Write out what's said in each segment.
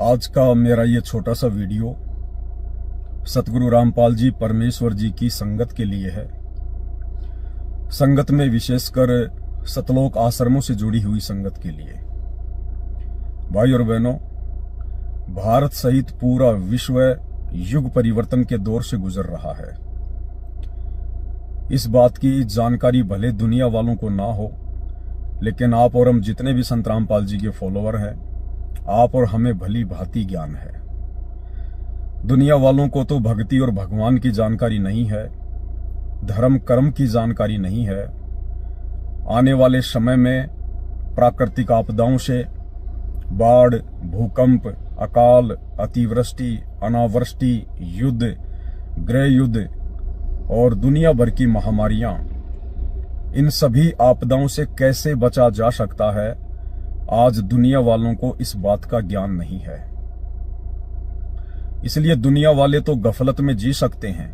आज का मेरा ये छोटा सा वीडियो सतगुरु रामपाल जी परमेश्वर जी की संगत के लिए है। संगत में विशेषकर सतलोक आश्रमों से जुड़ी हुई संगत के लिए। भाई और बहनों, भारत सहित पूरा विश्व युग परिवर्तन के दौर से गुजर रहा है। इस बात की जानकारी भले दुनिया वालों को ना हो, लेकिन आप और हम जितने भी संत रामपाल जी के फॉलोअर हैं, आप और हमें भली भांति ज्ञान है। दुनिया वालों को तो भक्ति और भगवान की जानकारी नहीं है, धर्म कर्म की जानकारी नहीं है। आने वाले समय में प्राकृतिक आपदाओं से, बाढ़, भूकंप, अकाल, अतिवृष्टि, अनावृष्टि, युद्ध, गृह युद्ध और दुनिया भर की महामारियां, इन सभी आपदाओं से कैसे बचा जा सकता है, आज दुनिया वालों को इस बात का ज्ञान नहीं है। इसलिए दुनिया वाले तो गफलत में जी सकते हैं,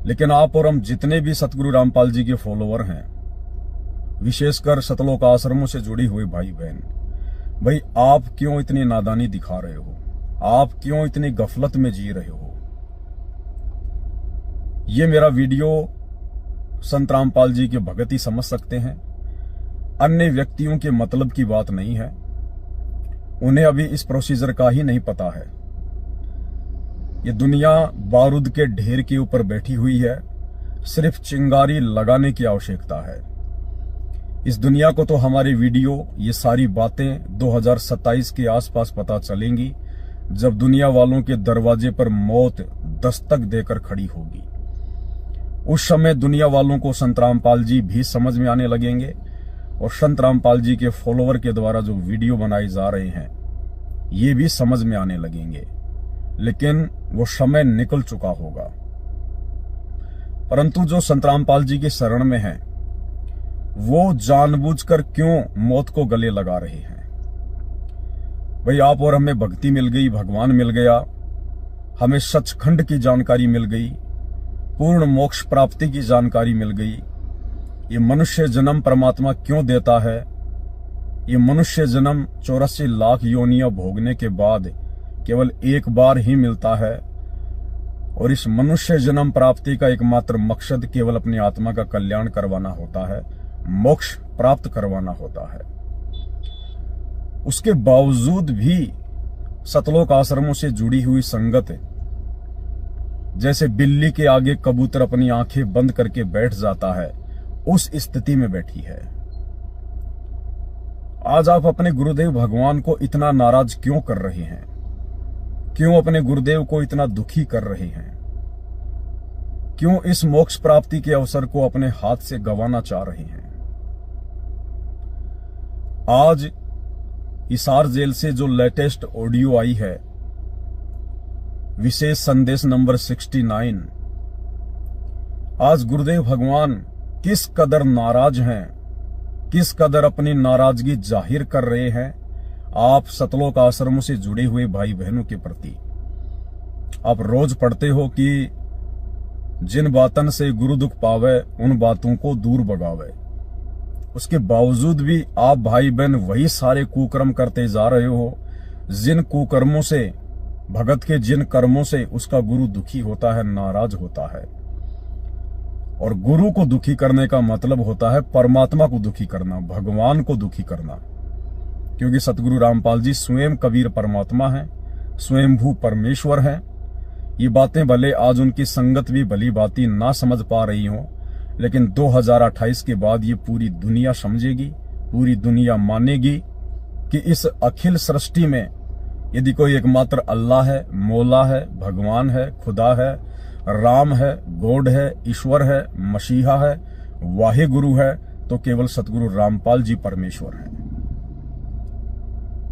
लेकिन आप और हम जितने भी सतगुरु रामपाल जी के फॉलोअर हैं, विशेषकर सतलोक आश्रमों से जुड़ी हुई भाई बहन, भाई आप क्यों इतनी नादानी दिखा रहे हो? आप क्यों इतनी गफलत में जी रहे हो? ये मेरा वीडियो संत रामपाल जी के भगत ही समझ सकते हैं, अन्य व्यक्तियों के मतलब की बात नहीं है। उन्हें अभी इस प्रोसीजर का ही नहीं पता है। ये दुनिया बारूद के ढेर के ऊपर बैठी हुई है, सिर्फ चिंगारी लगाने की आवश्यकता है। इस दुनिया को तो हमारे वीडियो, ये सारी बातें 2027 के आसपास पता चलेंगी, जब दुनिया वालों के दरवाजे पर मौत दस्तक देकर खड़ी होगी। उस समय दुनिया वालों को संत रामपाल जी भी समझ में आने लगेंगे और संत रामपाल जी के फॉलोअर के द्वारा जो वीडियो बनाए जा रहे हैं, ये भी समझ में आने लगेंगे। लेकिन वो समय निकल चुका होगा। परंतु जो संत रामपाल जी के शरण में हैं, वो जानबूझकर क्यों मौत को गले लगा रहे हैं? भाई आप और हमें भक्ति मिल गई, भगवान मिल गया, हमें सचखंड की जानकारी मिल गई, पूर्ण मोक्ष प्राप्ति की जानकारी मिल गई। ये मनुष्य जन्म परमात्मा क्यों देता है? ये मनुष्य जन्म 84 लाख योनियां भोगने के बाद केवल एक बार ही मिलता है, और इस मनुष्य जन्म प्राप्ति का एकमात्र मकसद केवल अपनी आत्मा का कल्याण करवाना होता है, मोक्ष प्राप्त करवाना होता है। उसके बावजूद भी सतलोक आश्रमों से जुड़ी हुई संगत जैसे बिल्ली के आगे कबूतर अपनी आंखें बंद करके बैठ जाता है, उस स्थिति में बैठी है। आज आप अपने गुरुदेव भगवान को इतना नाराज क्यों कर रहे हैं? क्यों अपने गुरुदेव को इतना दुखी कर रहे हैं? क्यों इस मोक्ष प्राप्ति के अवसर को अपने हाथ से गंवाना चाह रहे हैं? आज हिसार जेल से जो लेटेस्ट ऑडियो आई है, विशेष संदेश नंबर 69, आज गुरुदेव भगवान किस कदर नाराज हैं, किस कदर अपनी नाराजगी जाहिर कर रहे हैं आप सतलोक आश्रमों से जुड़े हुए भाई बहनों के प्रति। आप रोज पढ़ते हो कि जिन बातन से गुरु दुख पावे, उन बातों को दूर भगावे। उसके बावजूद भी आप भाई बहन वही सारे कुकर्म करते जा रहे हो, जिन कुकर्मों से, भगत के जिन कर्मों से उसका गुरु दुखी होता है, नाराज होता है। और गुरु को दुखी करने का मतलब होता है परमात्मा को दुखी करना, भगवान को दुखी करना। क्योंकि सतगुरु रामपाल जी स्वयं कबीर परमात्मा हैं, स्वयंभू परमेश्वर हैं। ये बातें भले आज उनकी संगत भी भली भांति ना समझ पा रही हो, लेकिन 2028 के बाद ये पूरी दुनिया समझेगी, पूरी दुनिया मानेगी कि इस अखिल सृष्टि में यदि कोई एकमात्र अल्लाह है, मौला है, भगवान है, खुदा है, राम है, गॉड है, ईश्वर है, मसीहा है, वाहे गुरु है, तो केवल सतगुरु रामपाल जी परमेश्वर हैं।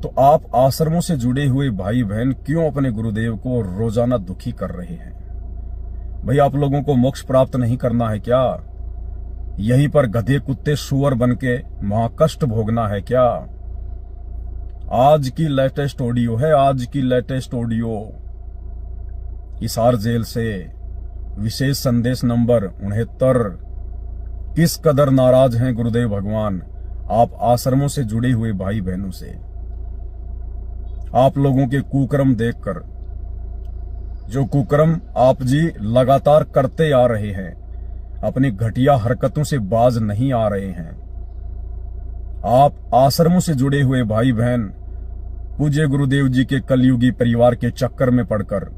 तो आप आश्रमों से जुड़े हुए भाई बहन क्यों अपने गुरुदेव को रोजाना दुखी कर रहे हैं? भाई आप लोगों को मोक्ष प्राप्त नहीं करना है क्या? यहीं पर गधे कुत्ते सुअर बनके महाकष्ट भोगना है क्या? आज की लेटेस्ट ऑडियो है, आज की लेटेस्ट ऑडियो हिसार जेल से, विशेष संदेश नंबर 69। किस कदर नाराज हैं गुरुदेव भगवान आप आश्रमों से जुड़े हुए भाई बहनों से। आप लोगों के कुकर्म देखकर, जो कुकर्म आप जी लगातार करते आ रहे हैं, अपनी घटिया हरकतों से बाज नहीं आ रहे हैं। आप आश्रमों से जुड़े हुए भाई बहन पूज्य गुरुदेव जी के कलयुगी परिवार के चक्कर में पड़कर,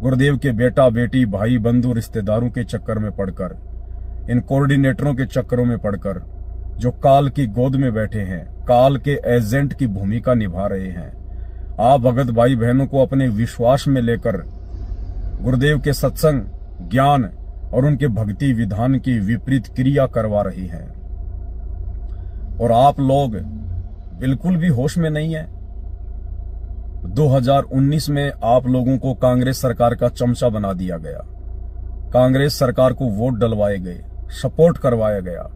गुरुदेव के बेटा बेटी भाई बंधु रिश्तेदारों के चक्कर में पड़कर, इन कोऑर्डिनेटरों के चक्करों में पड़कर, जो काल की गोद में बैठे हैं, काल के एजेंट की भूमिका निभा रहे हैं, आप भगत भाई बहनों को अपने विश्वास में लेकर गुरुदेव के सत्संग, ज्ञान और उनके भक्ति विधान की विपरीत क्रिया करवा रही हैं। और आप लोग बिल्कुल भी होश में नहीं है। 2019 में आप लोगों को कांग्रेस सरकार का चमचा बना दिया गया, कांग्रेस सरकार को वोट डलवाए गए, सपोर्ट करवाया गया।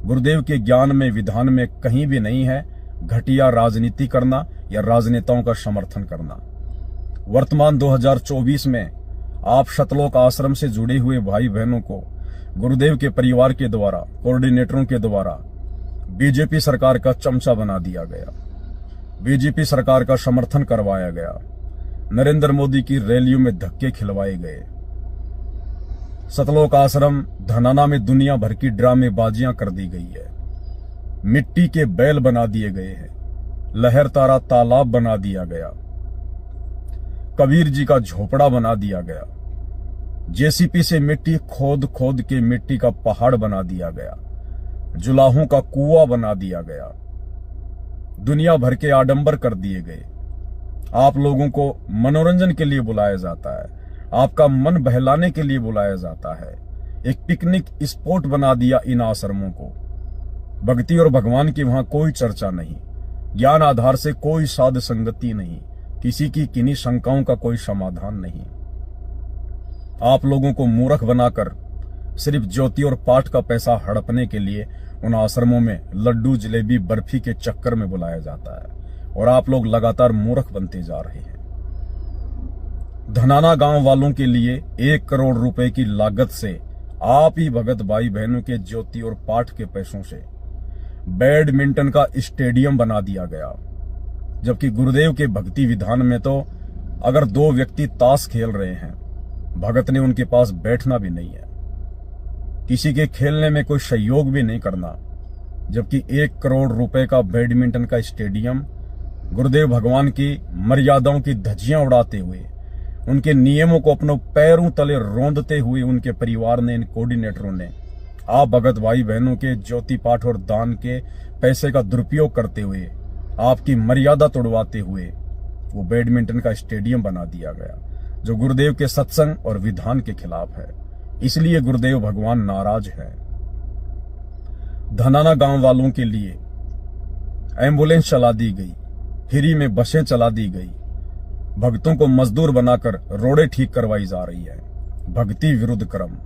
गुरुदेव के ज्ञान में, विधान में कहीं भी नहीं है घटिया राजनीति करना या राजनेताओं का समर्थन करना। वर्तमान 2024 में आप सतलोक आश्रम से जुड़े हुए भाई बहनों को गुरुदेव के परिवार के द्वारा, कोऑर्डिनेटरों के द्वारा बीजेपी सरकार का चमचा बना दिया गया, बीजेपी सरकार का समर्थन करवाया गया, नरेंद्र मोदी की रैलियों में धक्के खिलवाए गए। सतलोक आश्रम धनाना में दुनिया भर की ड्रामेबाजियां कर दी गई है, मिट्टी के बैल बना दिए गए हैं, लहर तारा तालाब बना दिया गया, कबीर जी का झोपड़ा बना दिया गया, जेसीपी से मिट्टी खोद खोद के मिट्टी का पहाड़ बना दिया गया, जुलाहों का कुआं बना दिया गया, दुनिया भर के आडंबर कर दिए गए। आप लोगों को मनोरंजन के लिए बुलाया जाता है, आपका मन बहलाने के लिए बुलाया जाता है। एक पिकनिक स्पॉट बना दिया इन आश्रमों को। भक्ति और भगवान की वहां कोई चर्चा नहीं, ज्ञान आधार से कोई साध संगति नहीं, किसी की किन्हीं शंकाओं का कोई समाधान नहीं। आप लोगों को मूर्ख बनाकर सिर्फ ज्योति और पाठ का पैसा हड़पने के लिए उन आश्रमों में लड्डू, जलेबी, बर्फी के चक्कर में बुलाया जाता है और आप लोग लगातार मूर्ख बनते जा रहे हैं। धनाना गांव वालों के लिए 1 करोड़ रुपए की लागत से आप ही भगत भाई बहनों के ज्योति और पाठ के पैसों से बैडमिंटन का स्टेडियम बना दिया गया, जबकि गुरुदेव के भक्ति विधान में तो अगर 2 व्यक्ति ताश खेल रहे हैं, भगत ने उनके पास बैठना भी नहीं है, किसी के खेलने में कोई सहयोग भी नहीं करना। जबकि 1 करोड़ रुपए का बैडमिंटन का स्टेडियम गुरुदेव भगवान की मर्यादाओं की धज्जियां उड़ाते हुए, उनके नियमों को अपने पैरों तले रौंदते हुए उनके परिवार ने, इन कोऑर्डिनेटरों ने, आप भगत भाई बहनों के ज्योति पाठ और दान के पैसे का दुरुपयोग करते हुए, आपकी मर्यादा तोड़वाते हुए वो बैडमिंटन का स्टेडियम बना दिया गया, जो गुरुदेव के सत्संग और विधान के खिलाफ है। इसलिए गुरुदेव भगवान नाराज है। धनाना गांव वालों के लिए एम्बुलेंस चला दी गई, फ्री में बसें चला दी गई, भक्तों को मजदूर बनाकर रोडें ठीक करवाई जा रही है। भक्ति विरुद्ध कर्म।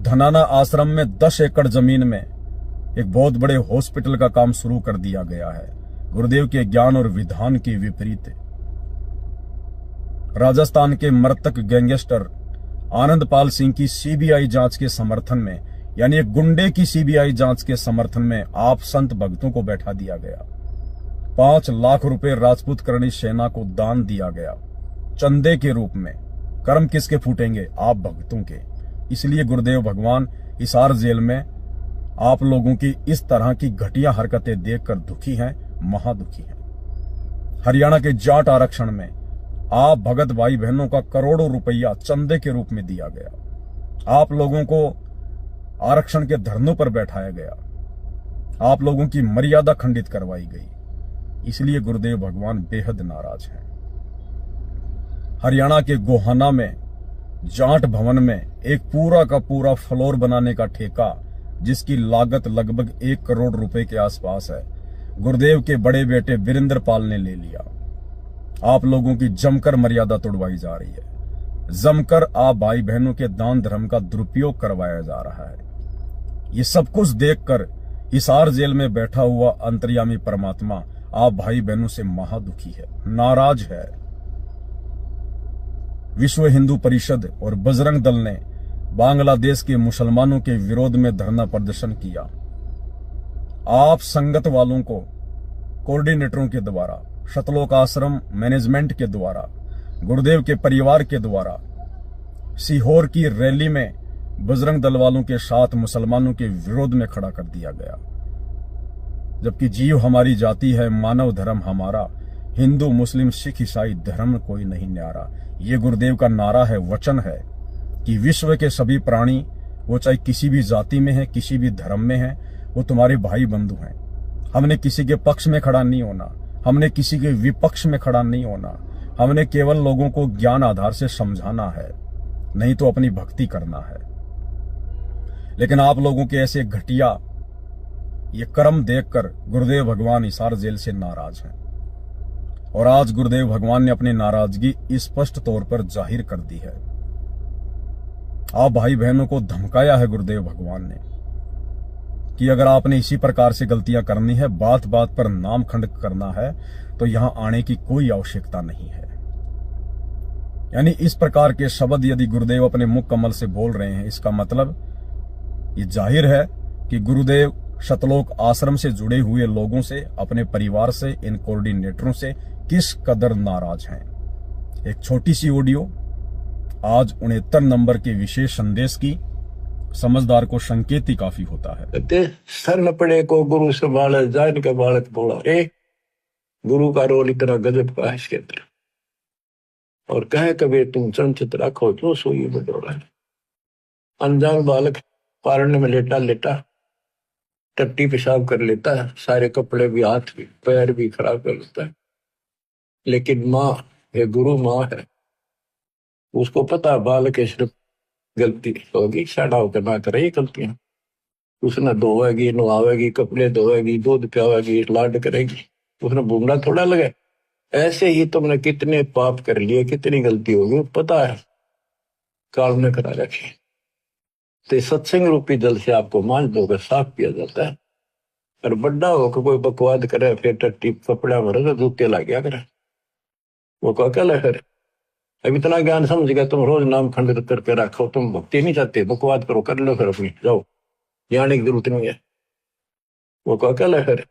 धनाना आश्रम में 10 एकड़ जमीन में एक बहुत बड़े हॉस्पिटल का काम शुरू कर दिया गया है, गुरुदेव के ज्ञान और विधान के विपरीत। राजस्थान के मृतक गैंगस्टर आनंदपाल सिंह की सीबीआई जांच के समर्थन में, यानी एक गुंडे की सीबीआई जांच के समर्थन में आप संत भक्तों को बैठा दिया गया। 5 लाख रुपए राजपूत करणी सेना को दान दिया गया चंदे के रूप में। कर्म किसके फूटेंगे? आप भक्तों के। इसलिए गुरुदेव भगवान हिसार जेल में आप लोगों की इस तरह की घटिया हरकतें देखकर दुखी हैं, महादुखी हैं। हरियाणा के जाट आरक्षण में आप भगत भाई बहनों का करोड़ों रुपया चंदे के रूप में दिया गया। आप लोगों को आरक्षण के धरनों पर बैठाया गया, आप लोगों की मर्यादा खंडित करवाई गई। इसलिए गुरुदेव भगवान बेहद नाराज हैं। हरियाणा के गोहाना में जाट भवन में एक पूरा का पूरा फ्लोर बनाने का ठेका, जिसकी लागत लगभग 1 करोड़ रुपए के आसपास है, गुरुदेव के बड़े बेटे वीरेंद्र पाल ने ले लिया। आप लोगों की जमकर मर्यादा तोड़वाई जा रही है, जमकर आप भाई बहनों के दान धर्म का दुरुपयोग करवाया जा रहा है। ये सब कुछ देखकर हिसार जेल में बैठा हुआ अंतर्यामी परमात्मा आप भाई बहनों से महादुखी है, नाराज है। विश्व हिंदू परिषद और बजरंग दल ने बांग्लादेश के मुसलमानों के विरोध में धरना प्रदर्शन किया। आप संगत वालों को कोऑर्डिनेटरों के द्वारा शतलोक आश्रम मैनेजमेंट के द्वारा, गुरुदेव के परिवार के द्वारा सीहोर की रैली में बजरंग दल वालों के साथ मुसलमानों के विरोध में खड़ा कर दिया गया। जबकि जीव हमारी जाति है, मानव धर्म हमारा, हिंदू मुस्लिम सिख ईसाई धर्म कोई नहीं न्यारा। ये गुरुदेव का नारा है, वचन है कि विश्व के सभी प्राणी, वो चाहे किसी भी जाति में है, किसी भी धर्म में है, वो तुम्हारे भाई बंधु हैं। हमने किसी के पक्ष में खड़ा नहीं होना, हमने किसी के विपक्ष में खड़ा नहीं होना। हमने केवल लोगों को ज्ञान आधार से समझाना है, नहीं तो अपनी भक्ति करना है। लेकिन आप लोगों के ऐसे घटिया ये कर्म देखकर गुरुदेव भगवान हिसार जेल से नाराज हैं। और आज गुरुदेव भगवान ने अपनी नाराजगी स्पष्ट तौर पर जाहिर कर दी है। आप भाई बहनों को धमकाया है गुरुदेव भगवान ने कि अगर आपने इसी प्रकार से गलतियां करनी है, बात बात पर नाम खंड करना है, तो यहां आने की कोई आवश्यकता नहीं है। यानी इस प्रकार के शब्द यदि गुरुदेव अपने मुख कमल से बोल रहे हैं, इसका मतलब ये जाहिर है कि गुरुदेव शतलोक आश्रम से जुड़े हुए लोगों से, अपने परिवार से, इन कोऑर्डिनेटरों से किस कदर नाराज हैं। एक छोटी सी ऑडियो आज 69 नंबर के विशेष संदेश की समझदार को संकेत ही काफी होता है। सर न पड़े को गुरु संभाले, जान के बालक बोला, गुरु का रोल इतना गजब का है इसके अंदर। और कहे कबीर तुम चंचत रखो जो सोई बडोरा। अनजान बालक पारने में लेटा लेटा टट्टी पेशाब कर लेता है, सारे कपड़े भी, हाथ भी, पैर भी खराब कर लेता है। लेकिन माँ है, गुरु माँ है, उसको पता बालक है सिर्फ गलती होगी, साड़ा होकर ना करे ये गलतियां। उसने धोएगी, नहावेगी, कपड़े धोएगी, दूध पियावेगी, लाड करेगी, उसने बूंदा थोड़ा लगे। ऐसे ही तुमने कितने पाप कर लिए, कितनी गलती होगी पता है, काल ने करा रखे। तो सत्संग रूपी जल से आपको मान धोकर साफ किया जाता है। और बड्डा होकर कोई बकवाद करे, फिर टट्टी कपड़ा भरे तो जूते ला गया करे, वो क्या करे। अब इतना ज्ञान समझ गया, तुम रोज नाम खंडित करके रखो, तुम भक्ति नहीं चाहते, बकवाद करो, कर लो फिर अपनी, जाओ, जाने की जरूरत नहीं है। वो क्या लहर।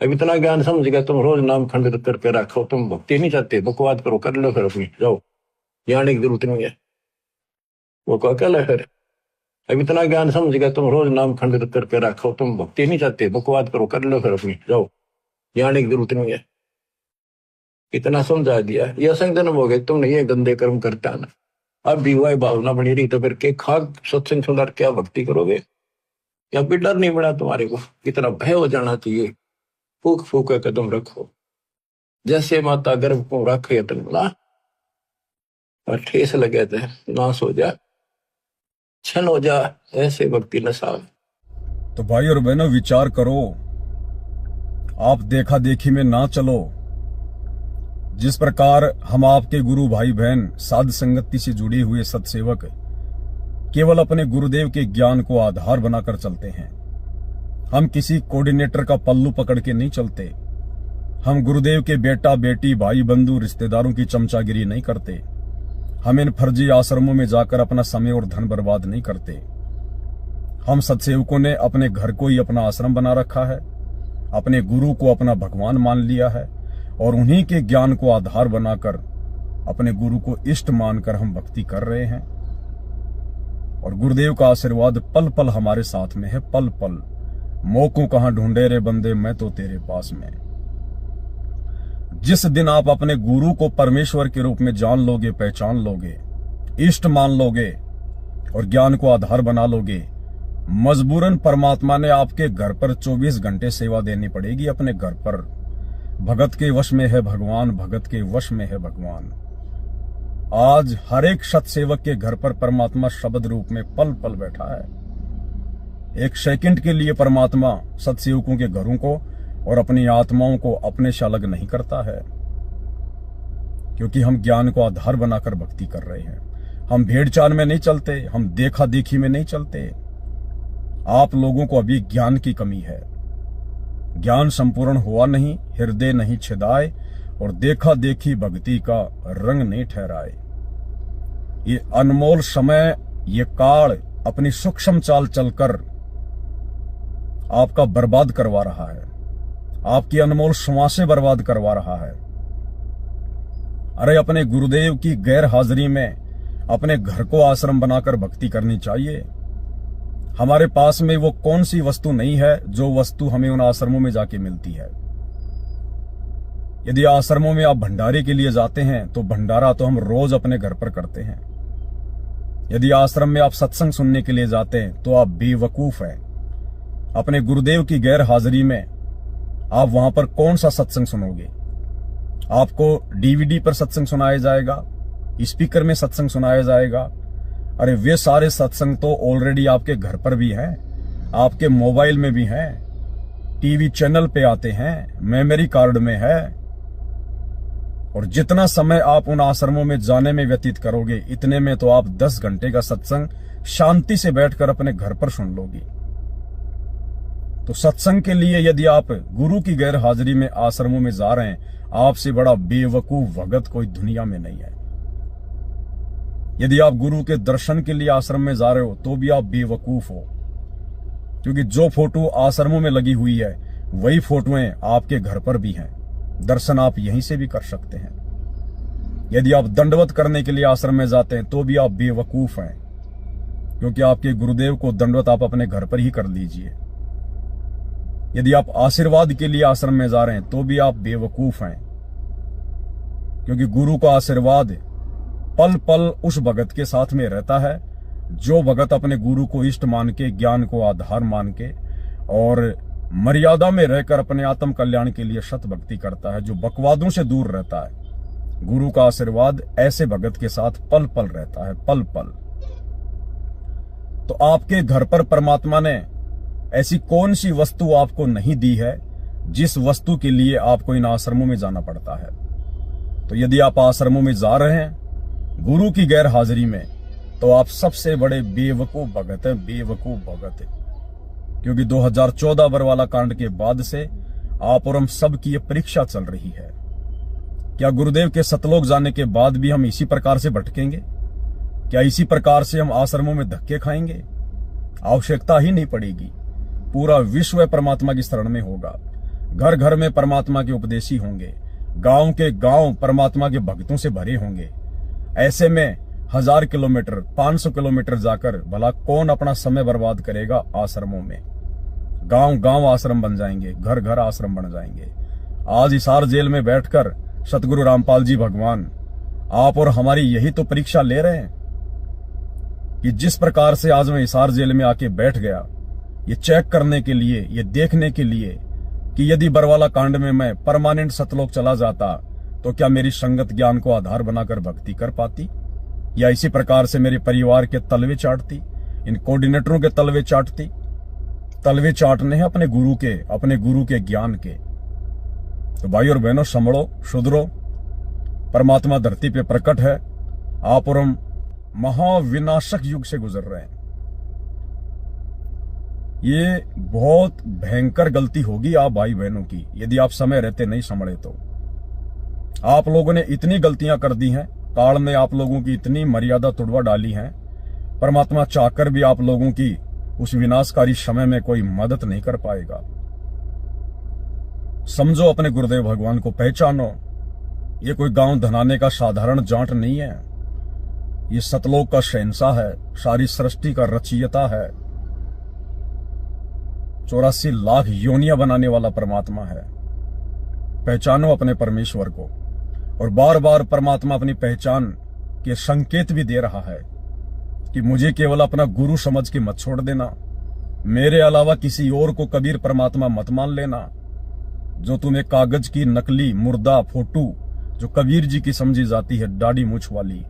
अब इतना ज्ञान समझ गया, तुम रोज नाम खंडित करके रखो, तुम भक्ति नहीं चाहते, बकवाद करो, कर लो फिर अपनी, जाओ, जाने की जरूरत नहीं है। वो क्या लहर। अब इतना ज्ञान समझ गया, तुम रोज नाम खंडित करके रखो, तुम भक्ति नहीं चाहते, बकवाद करो, कर लो फिर अपनी, जाओ, जाने की जरूरत नहीं है। इतना समझा दिया। यह संगठन हो गए, तुमने ये गंदे कर्म करता ना, अब भी वही भावना बनी रही तो फिर के खाक सत्संग सुंदर क्या भक्ति करोगे। या भी डर नहीं बना तुम्हारे को, कितना भय हो जाना चाहिए। फूक फूक के कदम रखो, जैसे माता गर्भ को रखे तंगला और ठेस लगे थे नाश हो जा, छन हो जा, ऐसे भक्ति नशा। तो भाई और बहनों विचार करो, आप देखा देखी में ना चलो। जिस प्रकार हम आपके गुरु भाई बहन साध संगति से जुड़े हुए सत्सेवक केवल अपने गुरुदेव के ज्ञान को आधार बनाकर चलते हैं। हम किसी कोऑर्डिनेटर का पल्लू पकड़ के नहीं चलते। हम गुरुदेव के बेटा बेटी भाई बंधु रिश्तेदारों की चमचागिरी नहीं करते। हम इन फर्जी आश्रमों में जाकर अपना समय और धन बर्बाद नहीं करते। हम सत्सेवकों ने अपने घर को ही अपना आश्रम बना रखा है, अपने गुरु को अपना भगवान मान लिया है और उन्हीं के ज्ञान को आधार बनाकर अपने गुरु को इष्ट मानकर हम भक्ति कर रहे हैं। और गुरुदेव का आशीर्वाद पल पल हमारे साथ में है, पल पल। मौकों कहां ढूंढे रे बंदे, मैं तो तेरे पास में। जिस दिन आप अपने गुरु को परमेश्वर के रूप में जान लोगे, पहचान लोगे, इष्ट मान लोगे और ज्ञान को आधार बना लोगे, मजबूरन परमात्मा ने आपके घर पर 24 घंटे सेवा देनी पड़ेगी। अपने घर पर भगत के वश में है भगवान, भगत के वश में है भगवान। आज हर एक सत्सेवक के घर पर परमात्मा शब्द रूप में पल पल बैठा है। एक सेकंड के लिए परमात्मा सत्सेवकों के घरों को और अपनी आत्माओं को अपने से अलग नहीं करता है, क्योंकि हम ज्ञान को आधार बनाकर भक्ति कर रहे हैं। हम भेड़ चाल में नहीं चलते, हम देखा देखी में नहीं चलते। आप लोगों को अभी ज्ञान की कमी है। ज्ञान संपूर्ण हुआ नहीं, हृदय नहीं छिदाए और देखा देखी भक्ति का रंग नहीं ठहराए। ये अनमोल समय, ये काल अपनी सूक्ष्म चाल चलकर आपका बर्बाद करवा रहा है। आपकी अनमोल श्वासें बर्बाद करवा रहा है। अरे अपने गुरुदेव की गैर हाजिरी में अपने घर को आश्रम बनाकर भक्ति करनी चाहिए। हमारे पास में वो कौन सी वस्तु नहीं है जो वस्तु हमें उन आश्रमों में जाके मिलती है। यदि आश्रमों में आप भंडारे के लिए जाते हैं तो भंडारा तो हम रोज अपने घर पर करते हैं। यदि आश्रम में आप सत्संग सुनने के लिए जाते हैं तो आप बेवकूफ हैं। अपने गुरुदेव की गैर हाजिरी में आप वहां पर कौन सा सत्संग सुनोगे? आपको डीवीडी पर सत्संग सुनाया जाएगा, स्पीकर में सत्संग सुनाया जाएगा। अरे वे सारे सत्संग तो ऑलरेडी आपके घर पर भी हैं, आपके मोबाइल में भी हैं, टीवी चैनल पे आते हैं, मेमोरी कार्ड में है। और जितना समय आप उन आश्रमों में जाने में व्यतीत करोगे, इतने में तो आप 10 घंटे का सत्संग शांति से बैठकर अपने घर पर सुन लोगे। तो सत्संग के लिए यदि आप गुरु की गैर हाजिरी में आश्रमों में जा रहे हैं, आपसे बड़ा बेवकूफ भगत कोई दुनिया में नहीं है। यदि आप गुरु के दर्शन के लिए आश्रम में जा रहे हो तो भी आप बेवकूफ हो, क्योंकि जो फोटो आश्रमों में लगी हुई है वही फोटोएं आपके घर पर भी हैं। दर्शन आप यहीं से भी कर सकते हैं। यदि आप दंडवत करने के लिए आश्रम में जाते हैं तो भी आप बेवकूफ हैं, क्योंकि आपके गुरुदेव को दंडवत आप अपने घर पर ही कर लीजिए। यदि आप आशीर्वाद के लिए आश्रम में जा रहे हैं तो भी आप बेवकूफ हैं, क्योंकि गुरु का आशीर्वाद पल पल उस भगत के साथ में रहता है जो भगत अपने गुरु को इष्ट मान के, ज्ञान को आधार मान के और मर्यादा में रहकर अपने आत्म कल्याण के लिए सत भक्ति करता है, जो बकवादों से दूर रहता है। गुरु का आशीर्वाद ऐसे भगत के साथ पल पल रहता है, पल पल। तो आपके घर पर परमात्मा ने ऐसी कौन सी वस्तु आपको नहीं दी है जिस वस्तु के लिए आपको इन आश्रमों में जाना पड़ता है? तो यदि आप आश्रमों में जा रहे हैं गुरु की गैर हाजिरी में, तो आप सबसे बड़े बेवकूफ भगत हैं, बेवकूफ भगत हैं। क्योंकि 2014 बरवाला कांड के बाद से आप और हम सब की ये परीक्षा चल रही है। क्या गुरुदेव के सतलोक जाने के बाद भी हम इसी प्रकार से भटकेंगे? क्या इसी प्रकार से हम आश्रमों में धक्के खाएंगे? आवश्यकता ही नहीं पड़ेगी। पूरा विश्व परमात्मा की शरण में होगा, घर घर में परमात्मा के उपदेशी होंगे, गांव के गांव परमात्मा के भक्तों से भरे होंगे। ऐसे में 1000 किलोमीटर 500 किलोमीटर जाकर भला कौन अपना समय बर्बाद करेगा आश्रमों में? गांव गांव आश्रम बन जाएंगे, घर घर आश्रम बन जाएंगे। आज हिसार जेल में बैठकर सतगुरु रामपाल जी भगवान आप और हमारी यही तो परीक्षा ले रहे हैं कि जिस प्रकार से आज मैं हिसार जेल में आके बैठ गया, ये चेक करने के लिए, ये देखने के लिए कि यदि बरवाला कांड में मैं परमानेंट सतलोक चला जाता तो क्या मेरी संगत ज्ञान को आधार बनाकर भक्ति कर पाती, या इसी प्रकार से मेरे परिवार के तलवे चाटती, इन कोऑर्डिनेटरों के तलवे चाटती। तलवे चाटने हैं अपने गुरु के ज्ञान के। तो भाई और बहनों, संभलो, सुधरो। परमात्मा धरती पे प्रकट है। आप और हम महाविनाशक युग से गुजर रहे हैं। ये बहुत भयंकर गलती होगी आप भाई बहनों की यदि आप समय रहते नहीं संभले तो। आप लोगों ने इतनी गलतियां कर दी हैं, काल ने आप लोगों की इतनी मर्यादा तुड़वा डाली है, परमात्मा चाहकर भी आप लोगों की उस विनाशकारी समय में कोई मदद नहीं कर पाएगा। समझो, अपने गुरुदेव भगवान को पहचानो। ये कोई गांव धनाने का साधारण जाट नहीं है, ये सतलोक का शहंशाह है, सारी सृष्टि का रचयिता है, 84 लाख योनियां बनाने वाला परमात्मा है। पहचानो अपने परमेश्वर को। और बार बार परमात्मा अपनी पहचान के संकेत भी दे रहा है कि मुझे केवल अपना गुरु समझ के मत छोड़ देना, मेरे अलावा किसी और को कबीर परमात्मा मत मान लेना। जो तुम्हें कागज की नकली मुर्दा फोटो जो कबीर जी की समझी जाती है, दाढ़ी मूछ वाली,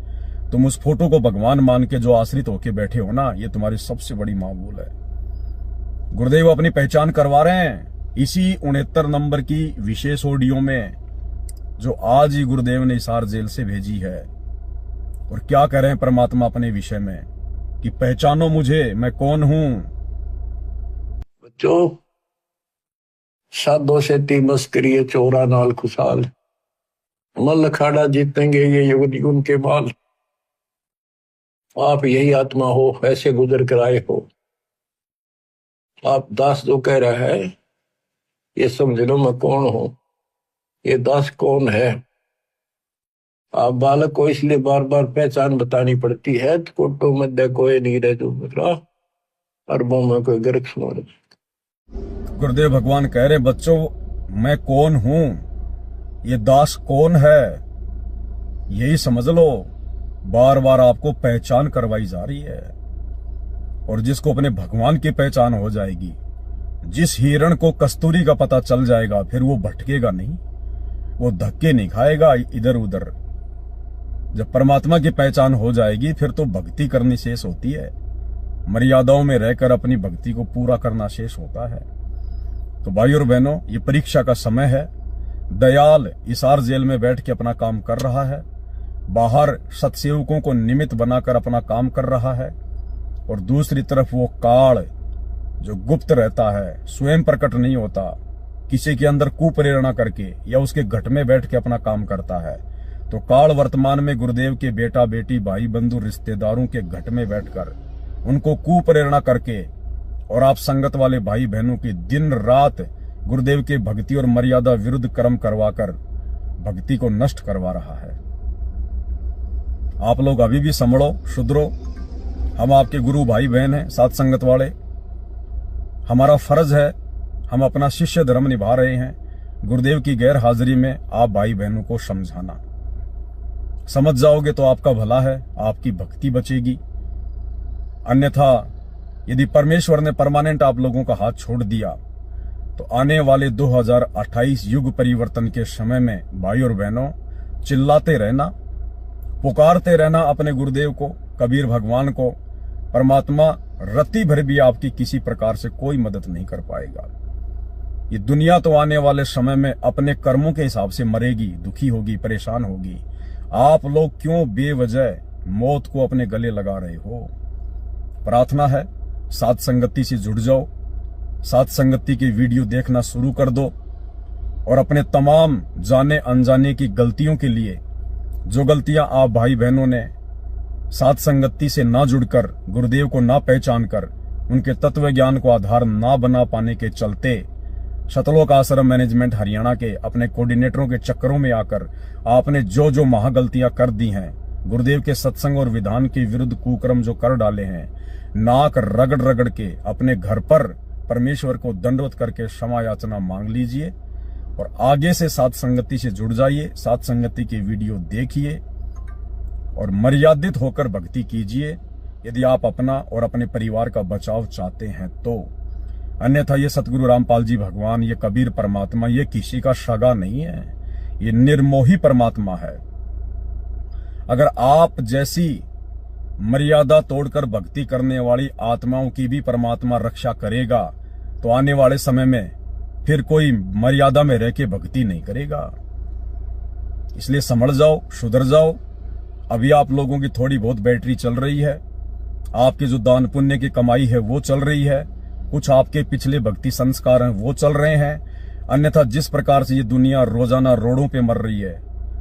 तुम उस फोटो को भगवान मान के जो आश्रित होके बैठे हो ना, ये तुम्हारी सबसे बड़ी मामूल है। गुरुदेव अपनी पहचान करवा रहे हैं इसी 69 नंबर की विशेष ऑडियो में, जो आज ही गुरुदेव ने हिसार जेल से भेजी है। और क्या कह रहे हैं परमात्मा अपने विषय में कि पहचानो मुझे, मैं कौन हूं। बच्चों, साधो से ती मस्करी चोरा नाल खुशाल, मल अखाड़ा जीतेंगे ये युग के बाल। आप यही आत्मा हो, ऐसे गुजर कर आए हो। आप दास जो कह रहा है ये समझ लो मैं कौन हूं, ये दास कौन है। आप बालक को इसलिए बार बार पहचान बतानी पड़ती है, तो कोटो मध्य कोई नहीं रह जो मेरा, अरबों में कोई गर्क मोड़। गुरुदेव भगवान कह रहे बच्चों, मैं कौन हूं, ये दास कौन है, यही समझ लो। बार बार आपको पहचान करवाई जा रही है। और जिसको अपने भगवान की पहचान हो जाएगी, जिस हिरण को कस्तूरी का पता चल जाएगा, फिर वो भटकेगा नहीं, वो धक्के नहीं खाएगा इधर उधर। जब परमात्मा की पहचान हो जाएगी, फिर तो भक्ति करनी शेष होती है। मर्यादाओं में रहकर अपनी भक्ति को पूरा करना शेष होता है। तो भाई और बहनों, ये परीक्षा का समय है। दयाल इसार जेल में बैठ के अपना काम कर रहा है, बाहर सतसेवकों को निमित्त बनाकर अपना काम कर रहा है, और दूसरी तरफ वो काल जो गुप्त रहता है, स्वयं प्रकट नहीं होता, किसी के अंदर कुप्रेरणा करके या उसके घट में बैठ के अपना काम करता है। तो काल वर्तमान में गुरुदेव के बेटा बेटी भाई बंधु रिश्तेदारों के घट में बैठकर उनको कुप्रेरणा करके, और आप संगत वाले भाई बहनों की दिन रात गुरुदेव के भक्ति और मर्यादा विरुद्ध कर्म करवाकर भक्ति को नष्ट करवा रहा है। आप लोग अभी भी संभलो, सुधरो। हम आपके गुरु भाई बहन हैं, साथ संगत वाले। हमारा फर्ज है, हम अपना शिष्य धर्म निभा रहे हैं। गुरुदेव की गैर हाजिरी में आप भाई बहनों को समझाना। समझ जाओगे तो आपका भला है, आपकी भक्ति बचेगी। अन्यथा यदि परमेश्वर ने परमानेंट आप लोगों का हाथ छोड़ दिया, तो आने वाले 2028 युग परिवर्तन के समय में भाई और बहनों, चिल्लाते रहना, पुकारते रहना अपने गुरुदेव को, कबीर भगवान को। परमात्मा रत्ती भर भी आपकी किसी प्रकार से कोई मदद नहीं कर पाएगा। ये दुनिया तो आने वाले समय में अपने कर्मों के हिसाब से मरेगी, दुखी होगी, परेशान होगी। आप लोग क्यों बेवजह मौत को अपने गले लगा रहे हो? प्रार्थना है, साथ संगति से जुड़ जाओ, साथ संगति की वीडियो देखना शुरू कर दो, और अपने तमाम जाने अनजाने की गलतियों के लिए, जो गलतियां आप भाई बहनों ने साथ संगति से ना जुड़कर, गुरुदेव को ना पहचान कर, उनके तत्व ज्ञान को आधार ना बना पाने के चलते, शतलोक आश्रम मैनेजमेंट हरियाणा के अपने कोऑर्डिनेटरों के चक्करों में आकर आपने जो जो महागलतियां कर दी हैं, गुरुदेव के सत्संग और विधान के विरुद्ध कुकर्म जो कर डाले हैं, नाक रगड़ रगड़ के अपने घर पर परमेश्वर को दंडवत करके क्षमा याचना मांग लीजिए, और आगे से साथ संगति से जुड़ जाइए, साथ संगति की वीडियो देखिए, और मर्यादित होकर भक्ति कीजिए, यदि आप अपना और अपने परिवार का बचाव चाहते हैं तो। अन्यथा ये सतगुरु रामपाल जी भगवान, ये कबीर परमात्मा, ये किसी का सगा नहीं है, ये निर्मोही परमात्मा है। अगर आप जैसी मर्यादा तोड़कर भक्ति करने वाली आत्माओं की भी परमात्मा रक्षा करेगा, तो आने वाले समय में फिर कोई मर्यादा में रह के भक्ति नहीं करेगा। इसलिए समझ जाओ, सुधर जाओ। अभी आप लोगों की थोड़ी बहुत बैटरी चल रही है, आपके जो दान पुण्य की कमाई है वो चल रही है, कुछ आपके पिछले भक्ति संस्कार हैं वो चल रहे हैं। अन्यथा जिस प्रकार से ये दुनिया रोजाना रोडों पे मर रही है,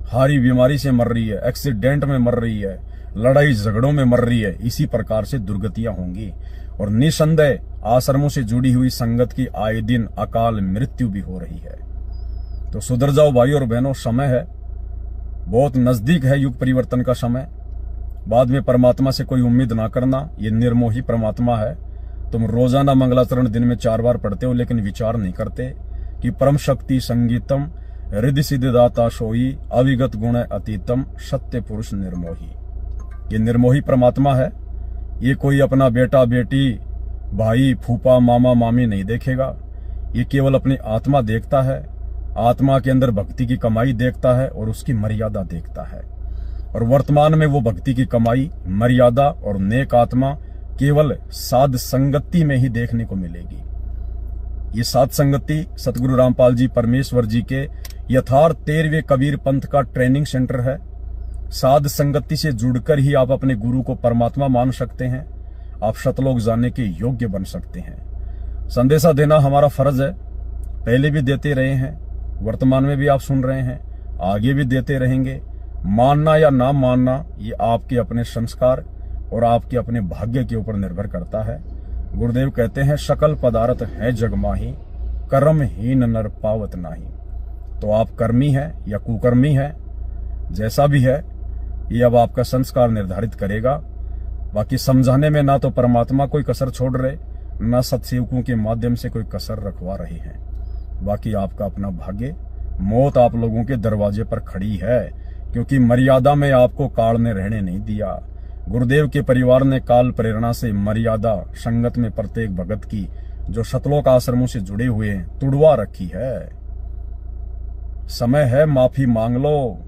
हारी बीमारी से मर रही है, एक्सीडेंट में मर रही है, लड़ाई झगड़ों में मर रही है, इसी प्रकार से दुर्गतियां होंगी। और निसंदेह आश्रमों से जुड़ी हुई संगत की आए दिन अकाल मृत्यु भी हो रही है। तो सुधर जाओ भाई और बहनों, समय है, बहुत नजदीक है युग परिवर्तन का समय। बाद में परमात्मा से कोई उम्मीद ना करना, ये निर्मोही परमात्मा है। तुम रोजाना मंगलाचरण दिन में 4 बार पढ़ते हो, लेकिन विचार नहीं करते कि परम शक्ति संगीतम हृदय सिद्धिदाता सोई, अविगत गुण अतीतम सत्य पुरुष निर्मोही। ये निर्मोही परमात्मा है। ये कोई अपना बेटा बेटी, भाई फूफा मामा मामी नहीं देखेगा, ये केवल अपनी आत्मा देखता है, आत्मा के अंदर भक्ति की कमाई देखता है और उसकी मर्यादा देखता है। और वर्तमान में वो भक्ति की कमाई, मर्यादा और नेक आत्मा केवल साध संगति में ही देखने को मिलेगी। ये साध संगति सतगुरु रामपाल जी परमेश्वर जी के यथार्थ 13वें कबीर पंथ का ट्रेनिंग सेंटर है। साध संगति से जुड़कर ही आप अपने गुरु को परमात्मा मान सकते हैं, आप शतलोक जाने के योग्य बन सकते हैं। संदेशा देना हमारा फर्ज है, पहले भी देते रहे हैं, वर्तमान में भी आप सुन रहे हैं, आगे भी देते रहेंगे। मानना या ना मानना ये आपके अपने संस्कार और आपके अपने भाग्य के ऊपर निर्भर करता है। गुरुदेव कहते हैं सकल पदार्थ है जगमाही, कर्महीन नर पावत नाही। तो आप कर्मी हैं या कुकर्मी हैं, जैसा भी है ये अब आपका संस्कार निर्धारित करेगा। बाकी समझाने में ना तो परमात्मा कोई कसर छोड़ रहे, ना सत्सेवकों के माध्यम से कोई कसर रखवा रहे हैं। बाकी आपका अपना भाग्य, मौत आप लोगों के दरवाजे पर खड़ी है, क्योंकि मर्यादा में आपको काल ने रहने नहीं दिया। गुरुदेव के परिवार ने काल प्रेरणा से मर्यादा संगत में प्रत्येक भगत की जो शतलोक आश्रमों से जुड़े हुए हैं तुड़वा रखी है। समय है माफी मांग लो,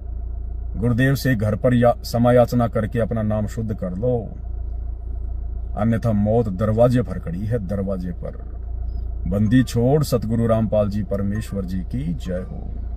गुरुदेव से घर पर समय याचना करके अपना नाम शुद्ध कर लो, अन्यथा मौत दरवाजे पर खड़ी है, दरवाजे पर। बंदी छोड़ सतगुरु रामपाल जी परमेश्वर जी की जय हो।